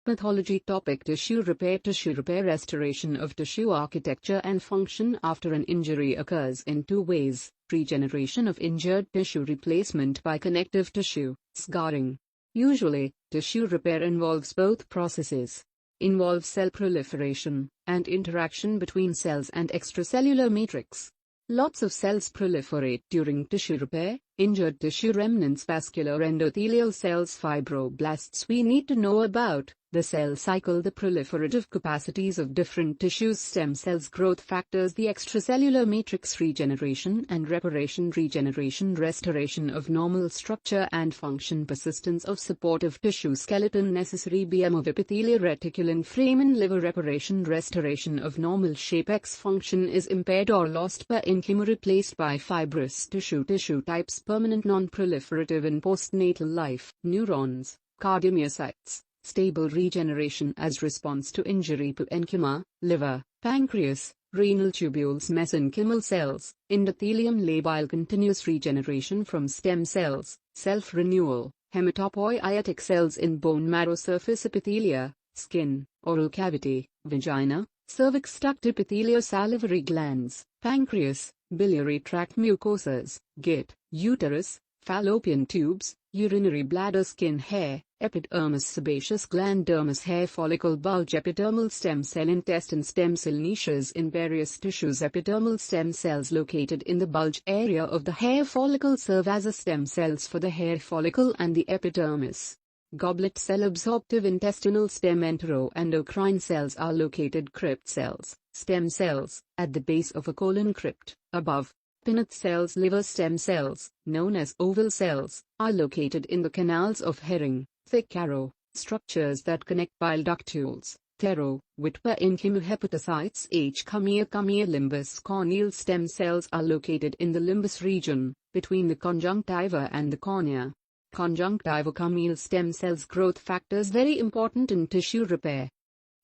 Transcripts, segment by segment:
Pathology topic: tissue repair restoration of tissue architecture and function after an injury occurs in two ways: regeneration of injured tissue, replacement by connective tissue, scarring. Usually, tissue repair involves both processes. Involves cell proliferation and interaction between cells and extracellular matrix. Lots of cells proliferate during tissue repair. Injured tissue remnants, vascular endothelial cells, fibroblasts. We need to know about the cell cycle, the proliferative capacities of different tissues, stem cells, growth factors, the extracellular matrix, regeneration and reparation, regeneration, restoration of normal structure and function, persistence of supportive tissue skeleton, necessary BM of epithelial reticulin frame in liver, reparation, restoration of normal shape, X function is impaired or lost by parenchyma, replaced by fibrous tissue, tissue types permanent, non-proliferative in postnatal life, neurons, cardiomyocytes, stable regeneration as response to injury, parenchyma, liver, pancreas, renal tubules, mesenchymal cells, endothelium labile, continuous regeneration from stem cells, self-renewal, hematopoietic cells in bone marrow, surface epithelia, skin, oral cavity, vagina, cervix, duct, epithelial, salivary glands, pancreas, biliary tract mucosas, git, uterus, fallopian tubes, urinary bladder, skin, hair, epidermis, sebaceous gland, dermis, hair follicle, bulge, epidermal stem cell, intestine, stem cell niches in various tissues. Epidermal stem cells located in the bulge area of the hair follicle serve as a stem cells for the hair follicle and the epidermis. Goblet cell, absorptive intestinal stem, enteroendocrine cells are located. Crypt cells, stem cells, at the base of a colon crypt, above. Pineth cells, liver stem cells, known as oval cells, are located in the canals of Hering, thick arrow, structures that connect bile ductules, thero, with parenchyma, hepatocytes, H. Cumia, limbus, corneal stem cells are located in the limbus region, between the conjunctiva and the cornea. Conjunctiva, corneal stem cells, growth factors very important in tissue repair.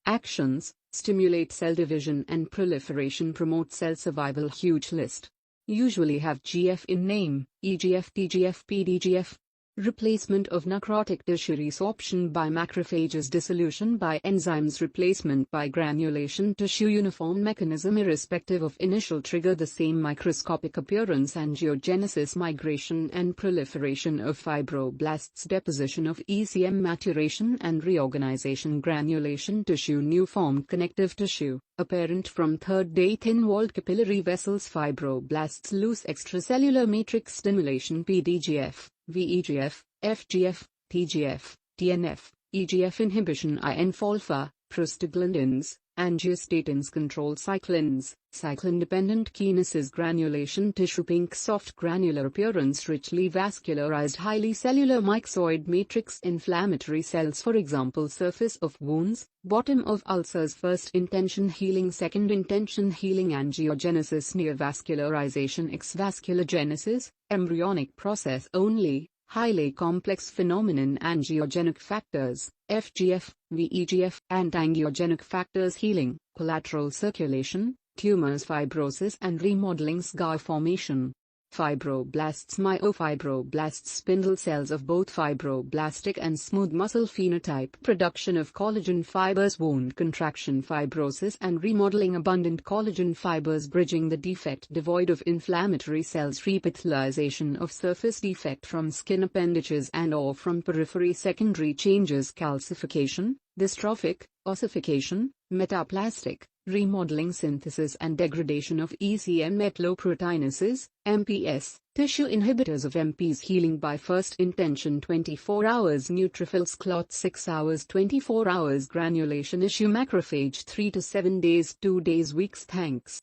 Actions: stimulate cell division and proliferation, promote cell survival. Huge list. Usually have GF in name, EGF, TGF, PDGF. Replacement of necrotic tissue, resorption by macrophages, dissolution by enzymes, replacement by granulation. Tissue uniform mechanism irrespective of initial trigger, the same microscopic appearance. Angiogenesis, migration and proliferation of fibroblasts, deposition of ECM, maturation and reorganization. Granulation tissue, new formed connective tissue, apparent from third day, thin-walled capillary vessels. Fibroblasts, loose extracellular matrix. Stimulation, PDGF, VEGF, FGF, TGF, TNF, EGF inhibition. INF-alpha, prostaglandins, angiostatins, control cyclins, cyclin-dependent kinases. Granulation tissue, pink soft granular appearance, richly vascularized, highly cellular myxoid matrix. Inflammatory cells, for example surface of wounds, bottom of ulcers. First intention healing, second intention healing. Angiogenesis, neovascularization, exvasculogenesis, embryonic process only, highly complex phenomenon. Angiogenic factors, FGF, VEGF, and angiogenic factors, healing, collateral circulation, tumors, fibrosis and remodeling, scar formation. Fibroblasts, myofibroblasts, spindle cells of both fibroblastic and smooth muscle phenotype, production of collagen fibers, wound contraction, fibrosis and remodeling, abundant collagen fibers bridging the defect, devoid of inflammatory cells, repithilization of surface defect from skin appendages and or from periphery, secondary changes, calcification, dystrophic, ossification, metaplastic, remodeling, synthesis and degradation of ECM, metalloproteinases, MPS, tissue inhibitors of MPs, healing by first intention 24 hours, neutrophils, clot 6 hours, 24 hours, granulation issue, macrophage 3 to 7 days, 2 days, weeks. Thanks.